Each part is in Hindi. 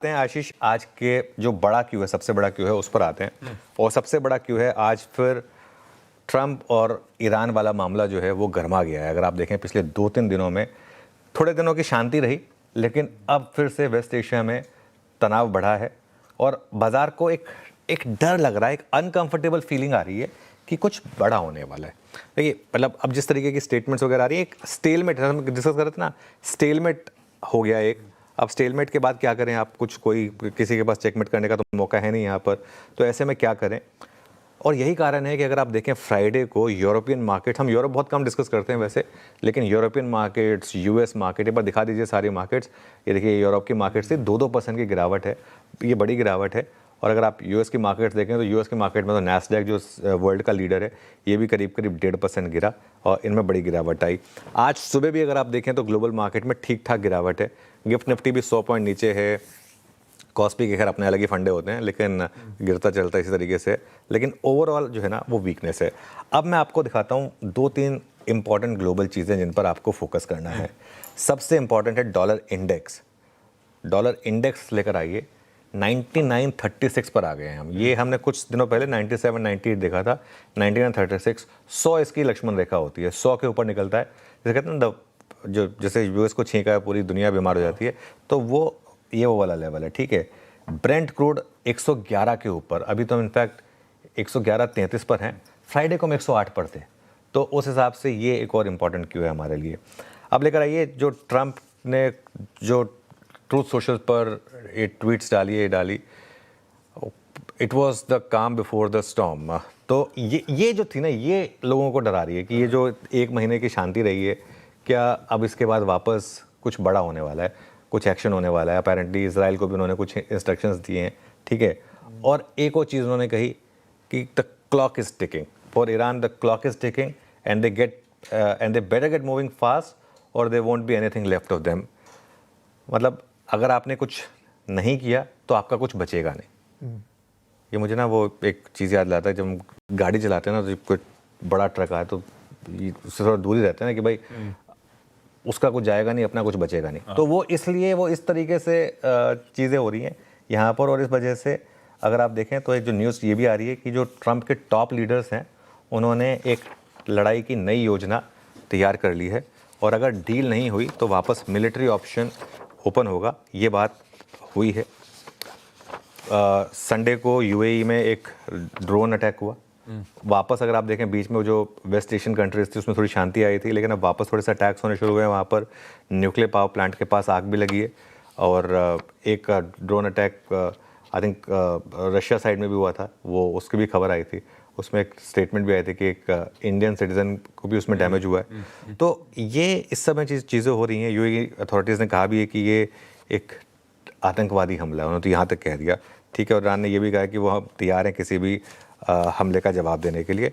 हैं आशीष, आज के जो बड़ा क्यू है, सबसे बड़ा क्यू है, उस पर आते हैं। और सबसे बड़ा क्यू है आज फिर ट्रंप और ईरान वाला मामला जो है वो गर्मा गया है। अगर आप देखें पिछले 2-3 दिनों में थोड़े दिनों की शांति रही, लेकिन अब फिर से वेस्ट एशिया में तनाव बढ़ा है और बाजार को एक डर लग रहा है, एक अनकंफर्टेबल फीलिंग आ रही है कि कुछ बड़ा होने वाला है। देखिए, मतलब अब जिस तरीके की स्टेटमेंट्स वगैरह आ रही है, एक स्टेलमेट, हम डिस्कस कर रहे थे ना, स्टेलमेट हो गया एक। अब स्टेलमेट के बाद क्या करें? आप किसी के पास चेकमेट करने का तो मौका है नहीं यहाँ पर, तो ऐसे में क्या करें? और यही कारण है कि अगर आप देखें फ्राइडे को यूरोपियन मार्केट, हम यूरोप बहुत कम डिस्कस करते हैं वैसे, लेकिन यूरोपियन मार्केट्स, यूएस मार्केट, एक बार दिखा दीजिए सारी मार्केट्स। ये देखिए, यूरोप की मार्केट से 2-2% की गिरावट है, ये बड़ी गिरावट है। और अगर आप यूएस की मार्केट्स देखें तो यूएस की मार्केट में तो नैस्डैक जो वर्ल्ड का लीडर है, ये भी करीब 1.5% गिरा और इनमें बड़ी गिरावट आई। आज सुबह भी अगर आप देखें तो ग्लोबल मार्केट में ठीक ठाक गिरावट है। गिफ्ट निफ्टी भी 100 पॉइंट नीचे है। कॉस्पी के खैर अपने अलग ही फंडे होते हैं, लेकिन गिरता चलता इसी तरीके से, लेकिन ओवरऑल जो है ना वो वीकनेस है। अब मैं आपको दिखाता हूँ 2-3 इंपॉर्टेंट ग्लोबल चीज़ें जिन पर आपको फोकस करना है। सबसे इंपॉर्टेंट है डॉलर इंडेक्स। डॉलर इंडेक्स लेकर आइए, 99.36 पर आ गए हैं हम। ये हमने कुछ दिनों पहले 97-98 देखा था, 99.36। 100 इसकी लक्ष्मण रेखा होती है, 100 के ऊपर निकलता है। जैसे कहते हैं ना, जैसे यूएस को छींका है पूरी दुनिया बीमार हो जाती है, तो वो वाला लेवल है, ठीक है। ब्रेंट क्रूड 111 के ऊपर, अभी तो इनफैक्ट 111.33 पर हैं। फ्राइडे को हम 108 पर थे, तो उस हिसाब से ये एक और इम्पॉर्टेंट क्यू है हमारे लिए। अब लेकर आइए, जो ट्रंप ने जो ट्रूथ सोशल पर ये ट्वीट्स डाली, इट वॉज द काम बिफोर द स्टॉर्म। तो ये जो थी ना, ये लोगों को डरा रही है कि ये जो 1 महीने की शांति रही है, क्या अब इसके बाद वापस कुछ बड़ा होने वाला है, कुछ एक्शन होने वाला है। अपेरेंटली इजराइल को भी उन्होंने कुछ इंस्ट्रक्शंस दिए हैं, ठीक है। और एक और चीज़ उन्होंने कही कि the clock is ticking for Iran, the clock is ticking and they better get moving fast और they won't be anything left of them. मतलब अगर आपने कुछ नहीं किया तो आपका कुछ बचेगा नहीं। ये मुझे ना वो एक चीज़ याद लाता है, जब हम गाड़ी चलाते हैं ना, तो कोई बड़ा ट्रक आए तो उससे थोड़ा दूर ही रहते हैं ना कि भाई उसका कुछ जाएगा नहीं, अपना कुछ बचेगा नहीं। तो वो इसलिए वो इस तरीके से चीज़ें हो रही हैं यहाँ पर। और इस वजह से अगर आप देखें तो एक जो न्यूज़ ये भी आ रही है कि जो ट्रंप के टॉप लीडर्स हैं, उन्होंने एक लड़ाई की नई योजना तैयार कर ली है, और अगर डील नहीं हुई तो वापस मिलिट्री ऑप्शन ओपन होगा। ये बात हुई है। संडे को यूएई में एक ड्रोन अटैक हुआ। वापस अगर आप देखें, बीच में जो वेस्ट एशियन कंट्रीज थी उसमें थोड़ी शांति आई थी, लेकिन अब वापस थोड़े से अटैक्स होने शुरू हुए हैं। वहाँ पर न्यूक्लियर पावर प्लांट के पास आग भी लगी है, और एक drone attack I think Russia side में भी हुआ था, वो उसकी भी खबर आई थी। उसमें एक स्टेटमेंट भी आई थी कि एक इंडियन सिटीजन को भी उसमें डैमेज हुआ है। तो ये इस समय चीज़ें हो रही हैं। यूएई अथॉरिटीज़ ने कहा भी है कि ये एक आतंकवादी हमला है, उन्होंने तो यहाँ तक कह दिया, ठीक है। और ईरान ने यह भी कहा कि वो तैयार हैं किसी भी हमले का जवाब देने के लिए।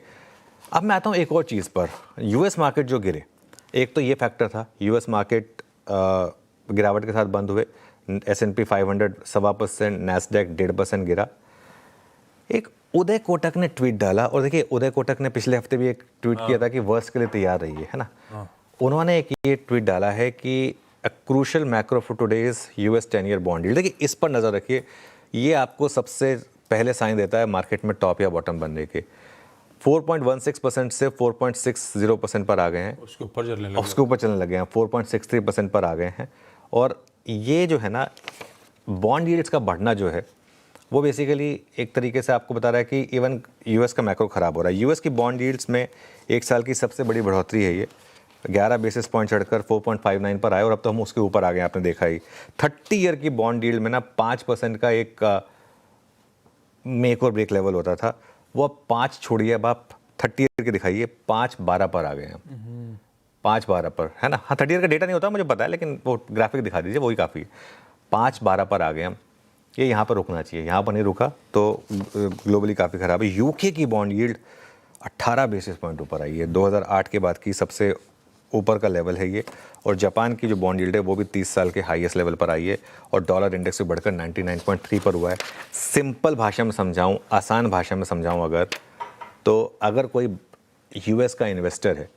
अब मैं आता हूँ एक और चीज़ पर, यूएस मार्केट जो गिरे। एक तो ये फैक्टर था, यूएस मार्केट गिरावट के साथ बंद हुए। S&P 500 1.25%, नैस्डैक 1.5% गिरा। एक उदय कोटक ने ट्वीट डाला, और देखिए उदय कोटक ने पिछले हफ्ते भी एक ट्वीट किया था कि वर्स्ट के लिए तैयार रही है ना। उन्होंने एक ये ट्वीट डाला है कि a crucial macro for today's US 10-year bond yield. देखिए, इस पर नज़र रखिए, ये आपको सबसे पहले साइन देता है मार्केट में टॉप या बॉटम बनने के। 4.16% से 4.60% पर आ गए हैं, उसके ऊपर चलने लगे हैं। 4.63% पर आ गए हैं। और ये जो है ना, बॉन्ड यील्ड्स का बढ़ना जो है वो बेसिकली एक तरीके से आपको बता रहा है कि इवन यूएस का मैक्रो ख़राब हो रहा है। यूएस की बॉन्ड यील्ड्स में 1 साल की सबसे बड़ी बढ़ोतरी है ये, 11 बेसिस पॉइंट चढ़कर 4.59 पर आए, और अब तो हम उसके ऊपर आ गए, आपने देखा ही। 30 ईयर की बॉन्ड यील्ड में ना 5% का एक मेक और ब्रेक लेवल होता था, वो अब 5 छोड़िए, अब आप 30 ईयर के दिखाइए, 5.12 पर आ गए हैं। 5.12 पर है ना। हाँ, 30 ईयर का डेटा नहीं होता मुझे पता है, लेकिन वो ग्राफिक दिखा दीजिए, वही काफ़ी है। 5.12 पर आ गए हम। ये यहाँ पर रुकना चाहिए, यहाँ पर नहीं रुका तो ग्लोबली काफ़ी ख़राब है। यूके की बॉन्ड यील्ड 18 बेसिस पॉइंट ऊपर आई है, 2008 के बाद की सबसे ऊपर का लेवल है ये। और जापान की जो बॉन्ड यील्ड है वो भी 30 साल के हाईएस्ट लेवल पर आई है, और डॉलर इंडेक्स से बढ़कर 99.3 पर हुआ है। सिंपल भाषा में समझाऊं, आसान भाषा में समझाऊं अगर, तो अगर कोई यूएस का इन्वेस्टर है,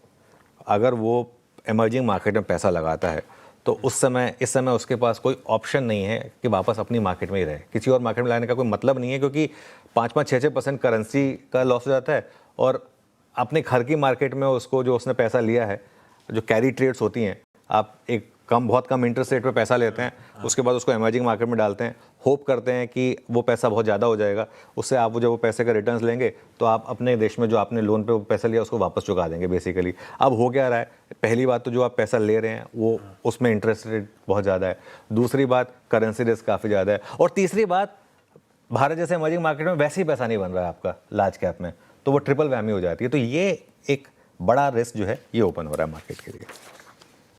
अगर वो इमर्जिंग मार्केट में पैसा लगाता है, तो तो उस समय इस समय उसके पास कोई ऑप्शन नहीं है कि वापस अपनी मार्केट में ही रहे। किसी और मार्केट में लाने का कोई मतलब नहीं है, क्योंकि 5-6% करेंसी का लॉस हो जाता है और अपने घर की मार्केट में उसको जो उसने पैसा लिया है, जो कैरी ट्रेड्स होती हैं, आप एक बहुत कम इंटरेस्ट रेट पे पैसा लेते हैं, उसके बाद उसको इमर्जिंग मार्केट में डालते हैं, होप करते हैं कि वो पैसा बहुत ज़्यादा हो जाएगा, उससे आप जब वो पैसे का रिटर्न्स लेंगे तो आप अपने देश में जो आपने लोन पे वो पैसा लिया उसको वापस चुका देंगे बेसिकली। अब हो क्या रहा है, पहली बात तो जो आप पैसा ले रहे हैं वो उसमें इंटरेस्ट रेट बहुत ज़्यादा है, दूसरी बात करेंसी रिस्क काफ़ी ज़्यादा है, और तीसरी बात भारत जैसे इमर्जिंग मार्केट में वैसे ही पैसा नहीं बन रहा है आपका लार्ज कैप में, तो वो ट्रिपल वैमी हो जाती है। तो ये एक बड़ा रिस्क जो है ये ओपन हो रहा है मार्केट के लिए।